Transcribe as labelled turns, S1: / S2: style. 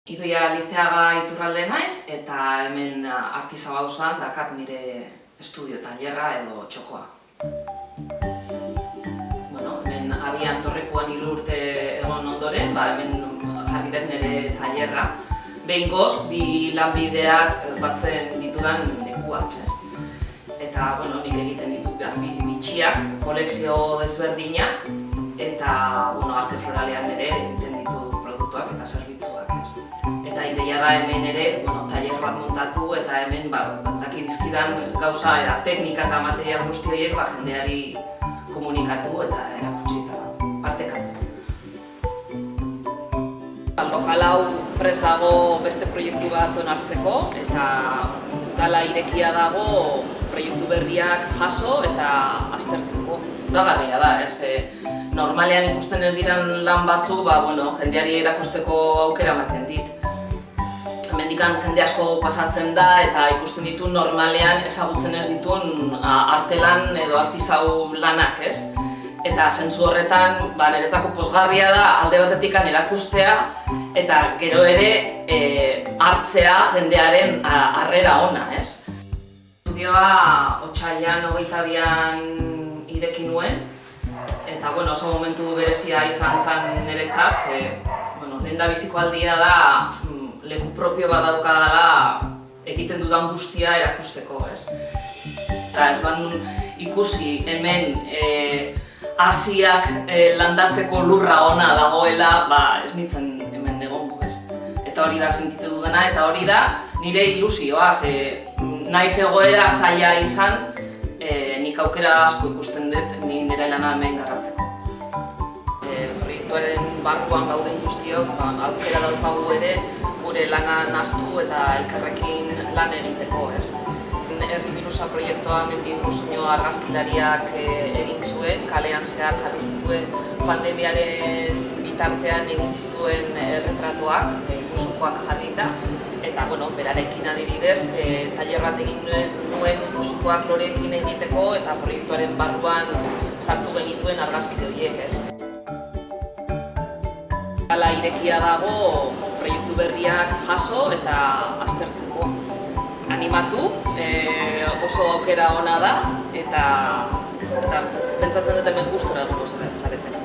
S1: Idoia Lizeaga Iturralde naiz eta hemen Artisabauzan dakat nire estudio tailerra edo txokoa. Hemen abian torrekuan 3 urte egon ondoren, hemen jarri dut nire tailerra. Behingoz, 2 lanbideak batzen ditudan lekuak. Eta nik egiten ditut bitxiak, kolekzio desberdinak, eta arte floralean ere egiten ditut produktuak eta zerbitzuak. Eta ideia da hemen ere tailer bat montatu eta hemen dakirizkidan gauza eta teknika eta material guzti horiek jendeari komunikatu eta erakutsi eta partekatu. Lokal hau prest dago beste proiektu bat onartzeko eta udala irekia dago proiektu berriak jaso eta aztertzeko. Udagarria da, normalean ikusten ez diren lan batzuk jendeari erakusteko aukera ematen dit. Hemendikan jende asko pasatzen da eta ikusten ditu normalean ezagutzen ez dituen artelan edo artisau lanak, ez? Eta zentzu horretan niretzako pozgarria da alde batetik erakustea eta gero ere hartzea jendearen harrera ona, ez? Estudioa otsailean 22an ireki nuen eta oso momentu berezia izan zen niretzat, lehendabiziko aldia da leku propio bat daukadala egiten dudan guztia erakusteko, ez? Eta ez ikusi hemen hasiak landatzeko lurra ona dagoela, ez nintzen hemen egongo, ez? Eta hori da sentitu dudana eta hori da nire ilusioa, naiz egoera zaila izan, nik aukera asko ikusten dut nire lana hemen garatzeko. Proiektuaren barruan gauden guztiok, aukera daukagu ere gure lana nahastu eta elkarrekin lan egiteko, ez? Herri Birusa proiektua Mendiurruzuño argazkilariak egin zuen, kalean zehar jarri zituen pandemiaren bitartean egin zituen erretratuak, musukoak jarrita. Eta berarekin adibidez, tailer bat egin nuen musukoak loreekin egiteko eta proiektuaren barruan sartu genituen argazki horiek, ez? Udala irekia dago proiektu berriak jaso eta aztertzeko. Animatu, oso aukera ona da eta pentsatzen dut hemen gustura egongo zarete.